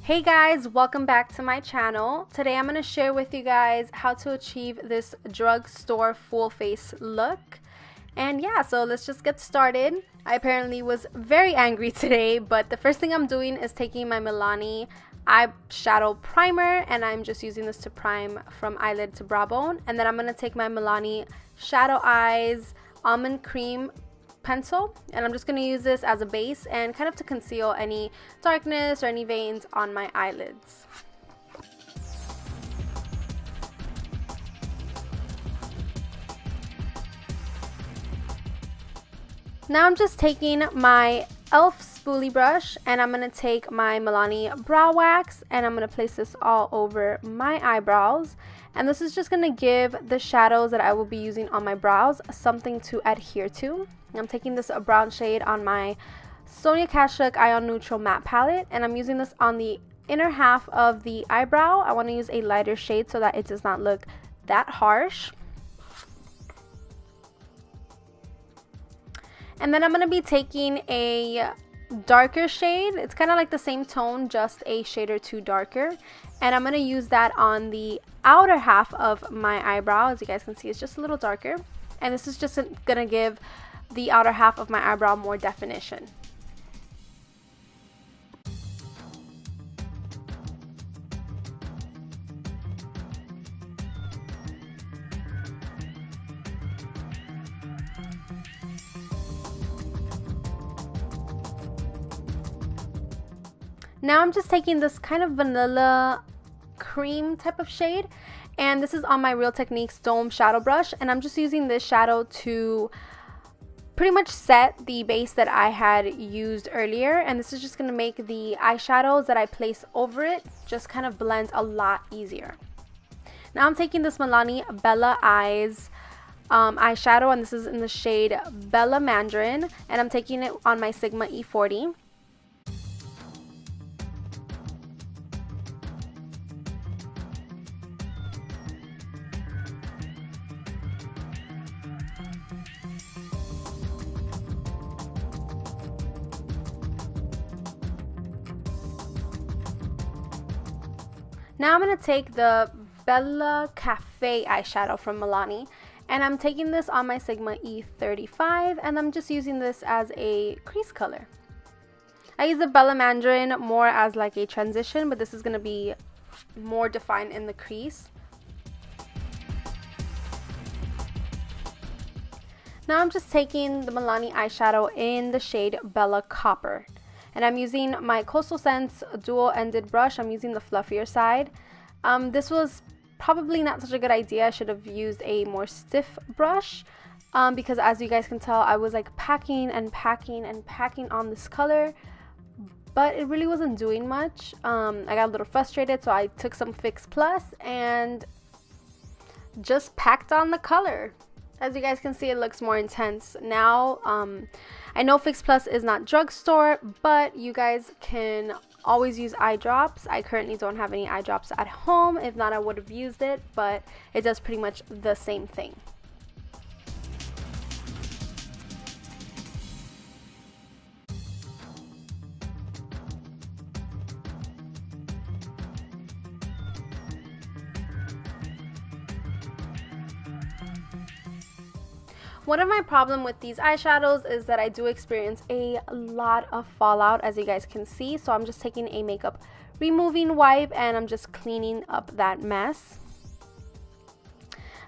Hey guys, welcome back to my channel. Today I'm going to share with you guys how to achieve this drugstore full face look. And yeah, so let's just get started. I apparently was very angry today, but the first thing I'm doing is taking my Milani eyeshadow primer, and I'm just using this to prime from eyelid to brow bone. And then I'm going to take my Milani Shadow Eyes Almond Cream pencil, and I'm just going to use this as a base and kind of to conceal any darkness or any veins on my eyelids. Now I'm just taking my e.l.f. spoolie brush, and I'm going to take my Milani Brow Wax, and I'm going to place this all over my eyebrows. And this is just going to give the shadows that I will be using on my brows something to adhere to. I'm taking this brown shade on my Sonia Kashuk Ion Neutral Matte Palette, and I'm using this on the inner half of the eyebrow. I want to use a lighter shade so that it does not look that harsh. And then I'm going to be taking a darker shade. It's kind of like the same tone, just a shade or two darker. And I'm going to use that on the outer half of my eyebrow. As you guys can see, it's just a little darker. And this is just going to give the outer half of my eyebrow more definition. Now I'm just taking this kind of vanilla cream type of shade, and this is on my Real Techniques Dome Shadow Brush, and I'm just using this shadow to pretty much set the base that I had used earlier. And this is just going to make the eyeshadows that I place over it just kind of blend a lot easier. Now I'm taking this Milani Bella Eyes eyeshadow, and this is in the shade Bella Mandarin, and I'm taking it on my Sigma E40. Now I'm going to take the Bella Caffe eyeshadow from Milani, and I'm taking this on my Sigma E35, and I'm just using this as a crease color. I use the Bella Mandarin more as like a transition, but this is going to be more defined in the crease. Now I'm just taking the Milani eyeshadow in the shade Bella Copper. And I'm using my Coastal Scents dual-ended brush. I'm using the fluffier side. This was probably not such a good idea. I should have used a more stiff brush because, as you guys can tell, I was like packing and packing and packing on this color, but it really wasn't doing much. I got a little frustrated, so I took some Fix Plus and just packed on the color. As you guys can see, it looks more intense now. I know Fix Plus is not drugstore, but you guys can always use eye drops. I currently don't have any eye drops at home. If not, I would have used it, but it does pretty much the same thing. One of my problem with these eyeshadows is that I do experience a lot of fallout, as you guys can see. So I'm just taking a makeup removing wipe, and I'm just cleaning up that mess.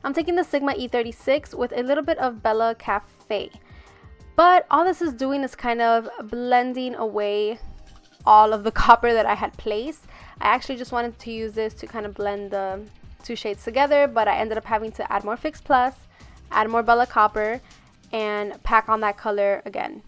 I'm taking the Sigma E36 with a little bit of Bella Caffe. But all this is doing is kind of blending away all of the copper that I had placed. I actually just wanted to use this to kind of blend the two shades together, but I ended up having to add more Fix Plus, add more Bella Copper, and pack on that color again.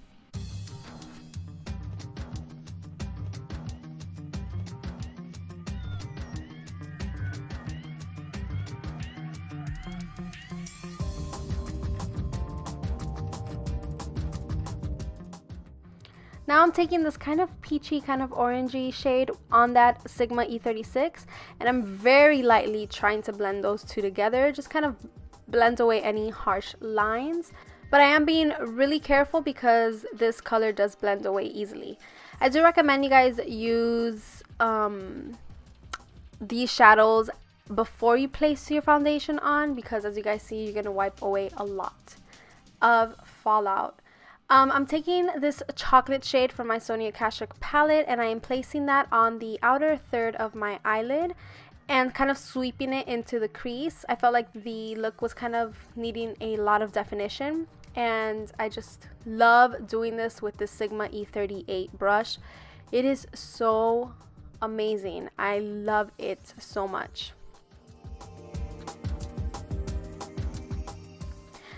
Now I'm taking this kind of peachy, kind of orangey shade on that Sigma E36, and I'm very lightly trying to blend those two together, just kind of blend away any harsh lines. But I am being really careful because this color does blend away easily. I do recommend you guys use these shadows before you place your foundation on, because as you guys see, you're gonna wipe away a lot of fallout. I'm taking this chocolate shade from my Sonia Kashuk palette, and I am placing that on the outer third of my eyelid and kind of sweeping it into the crease. I felt like the look was kind of needing a lot of definition, and I just love doing this with the Sigma E38 brush. It is so amazing. I love it so much.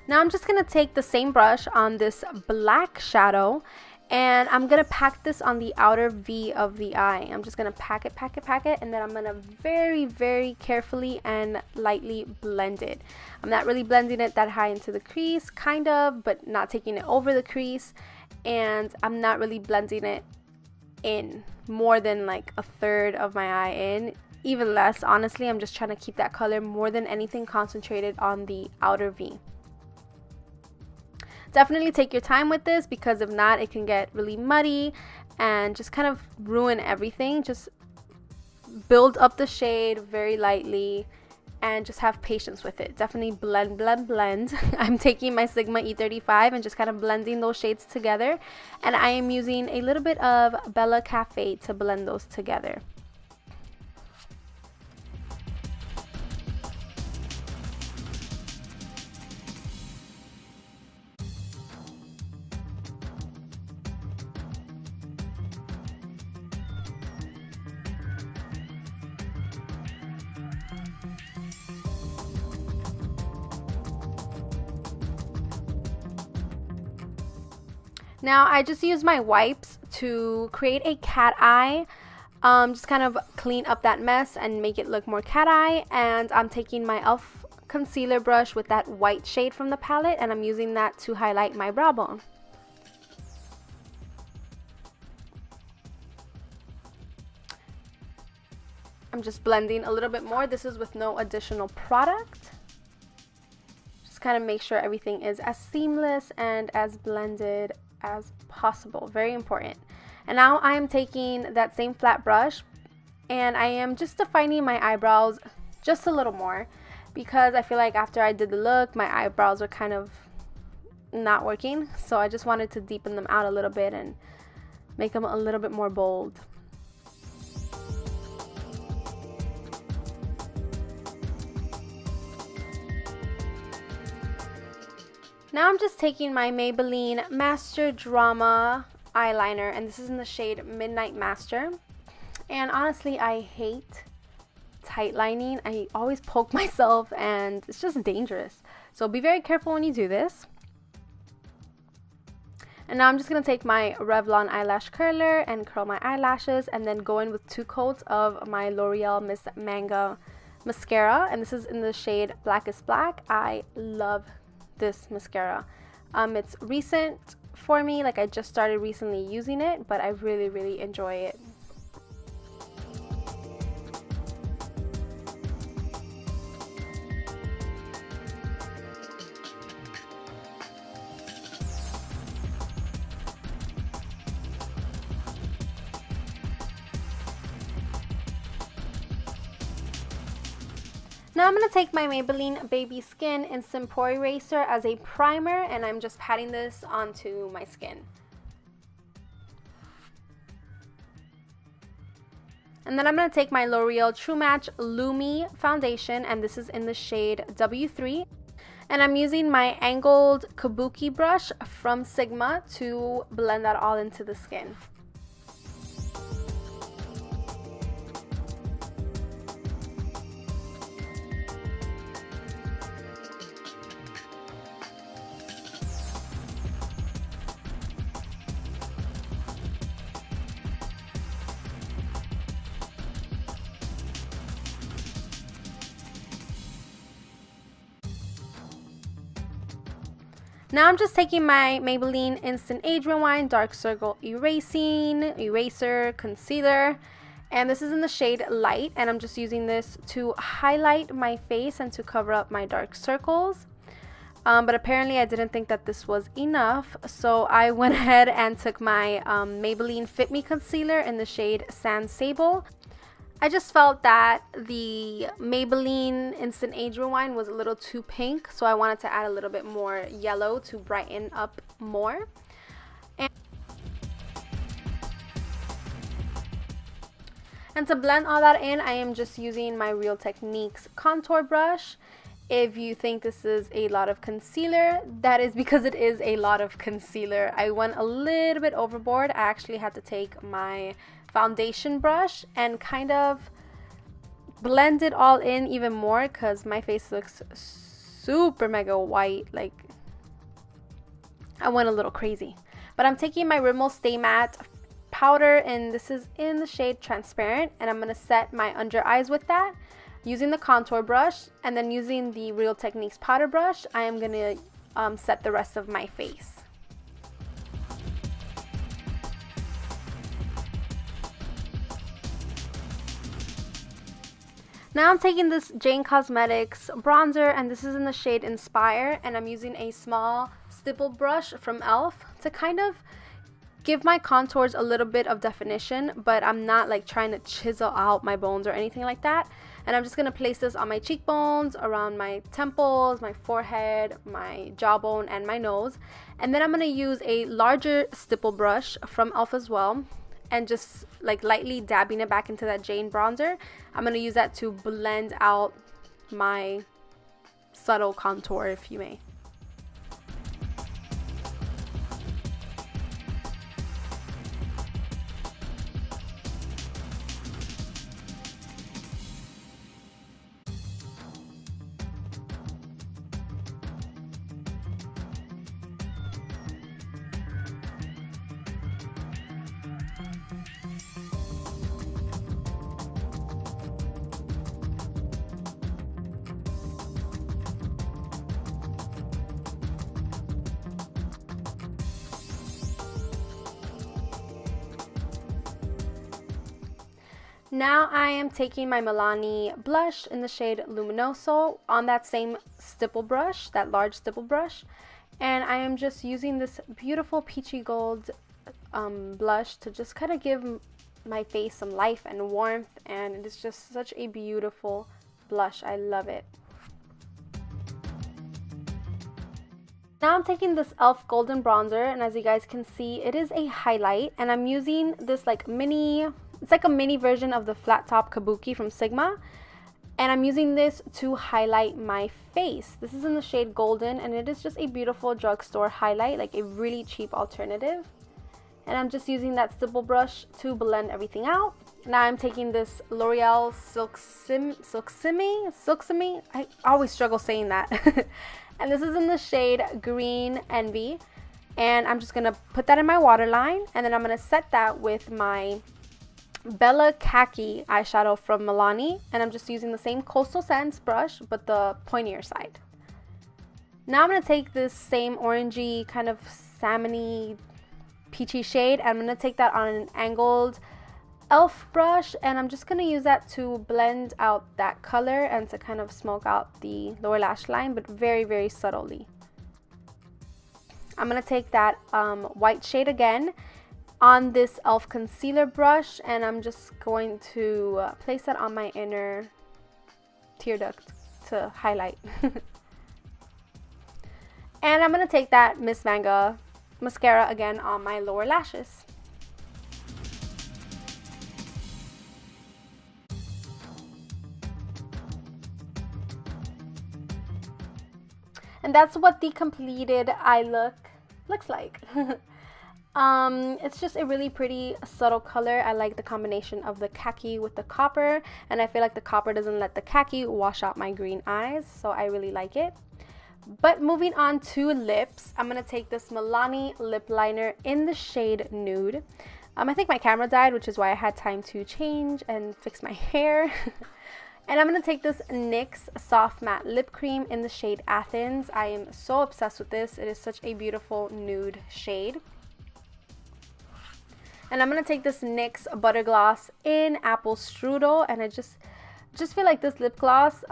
Now I'm just going to take the same brush on this black shadow, and I'm going to pack this on the outer V of the eye. I'm just going to pack it, and then I'm going to very, very carefully and lightly blend it. I'm not really blending it that high into the crease, kind of, but not taking it over the crease, and I'm not really blending it in more than like a third of my eye in, even less, honestly. I'm just trying to keep that color more than anything concentrated on the outer V. Definitely take your time with this, because if not, it can get really muddy and just kind of ruin everything. Just build up the shade very lightly and just have patience with it. Definitely blend, blend, blend. I'm taking my Sigma E35 and just kind of blending those shades together, and I am using a little bit of Bella Caffe to blend those together. Now I just use my wipes to create a cat eye, just kind of clean up that mess and make it look more cat eye. And I'm taking my e.l.f. concealer brush with that white shade from the palette, and I'm using that to highlight my brow bone. I'm just blending a little bit more. This is with no additional product. Just kind of make sure everything is as seamless and as blended as possible. Very important. And now I am taking that same flat brush, and I am just defining my eyebrows just a little more, because I feel like after I did the look, my eyebrows are kind of not working. So I just wanted to deepen them out a little bit and make them a little bit more bold. Now I'm just taking my Maybelline Master Drama eyeliner, and this is in the shade Midnight Master. And honestly, I hate tight lining. I always poke myself, and it's just dangerous. So be very careful when you do this. And now I'm just going to take my Revlon eyelash curler and curl my eyelashes, and then go in with 2 coats of my L'Oreal Miss Manga mascara, and this is in the shade Blackest Black. I love this mascara. It's recent for me, like I just started recently using it, but I really, really enjoy it. Now I'm going to take my Maybelline Baby Skin Instant Pore Eraser as a primer, and I'm just patting this onto my skin. And then I'm going to take my L'Oreal True Match Lumi foundation, and this is in the shade W3. And I'm using my angled kabuki brush from Sigma to blend that all into the skin. Now I'm just taking my Maybelline Instant Age Rewind Dark Circle Eraser Concealer, and this is in the shade Light, and I'm just using this to highlight my face and to cover up my dark circles. But apparently I didn't think that this was enough, so I went ahead and took my Maybelline Fit Me concealer in the shade Sand Sable. I just felt that the Maybelline Instant Age Rewind was a little too pink, so I wanted to add a little bit more yellow to brighten up more. And to blend all that in, I am just using my Real Techniques contour brush. If you think this is a lot of concealer, that is because it is a lot of concealer. I went a little bit overboard. I actually had to take my foundation brush and kind of blend it all in even more because my face looks super mega white. Like, I went a little crazy. But I'm taking my Rimmel Stay Matte powder, and this is in the shade Transparent, and I'm going to set my under eyes with that using the contour brush, and then using the Real Techniques powder brush I am going to set the rest of my face. Now I'm taking this Jane Cosmetics bronzer, and this is in the shade Inspire, and I'm using a small stipple brush from e.l.f. to kind of give my contours a little bit of definition, but I'm not like trying to chisel out my bones or anything like that. And I'm just going to place this on my cheekbones, around my temples, my forehead, my jawbone, and my nose. And then I'm going to use a larger stipple brush from e.l.f. as well, and just like lightly dabbing it back into that Jane bronzer. I'm going to use that to blend out my subtle contour, if you may. Now I am taking my Milani blush in the shade Luminoso on that same stipple brush, that large stipple brush, and I am just using this beautiful peachy gold blush to just kind of give my face some life and warmth, and it is just such a beautiful blush. I love it. Now I'm taking this e.l.f. golden bronzer, and as you guys can see, it is a highlight, and I'm using this like it's like a mini version of the flat top kabuki from Sigma, and I'm using this to highlight my face. This is in the shade Golden, and it is just a beautiful drugstore highlight, like a really cheap alternative. And I'm just using that stipple brush to blend everything out. Now I'm taking this L'Oreal Silkissime, I always struggle saying that. And this is in the shade Green Envy, and I'm just gonna put that in my waterline, and then I'm gonna set that with my Bella Khaki eyeshadow from Milani, and I'm just using the same Coastal Scents brush but the pointier side. Now I'm going to take this same orangey kind of salmony peachy shade, and I'm going to take that on an angled e.l.f. brush, and I'm just going to use that to blend out that color and to kind of smoke out the lower lash line, but very, very subtly. I'm going to take that white shade again on this e.l.f. concealer brush, and I'm just going to place that on my inner tear duct to highlight. And I'm going to take that Miss Manga mascara again on my lower lashes. And that's what the completed eye look looks like. It's just a really pretty subtle color. I like the combination of the khaki with the copper, and I feel like the copper doesn't let the khaki wash out my green eyes, so I really like it. But moving on to lips, I'm going to take this Milani lip liner in the shade Nude. I think my camera died, which is why I had time to change and fix my hair. And I'm going to take this NYX Soft Matte Lip Cream in the shade Athens. I am so obsessed with this. It is such a beautiful nude shade. And I'm going to take this NYX Butter Gloss in Apple Strudel, and just feel like this lip gloss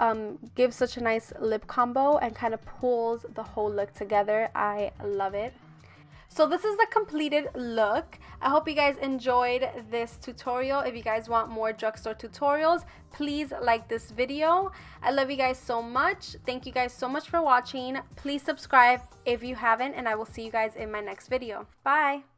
gives such a nice lip combo and kind of pulls the whole look together. I love it. So this is the completed look. I hope you guys enjoyed this tutorial. If you guys want more drugstore tutorials, please like this video. I love you guys so much. Thank you guys so much for watching. Please subscribe if you haven't, and I will see you guys in my next video. Bye.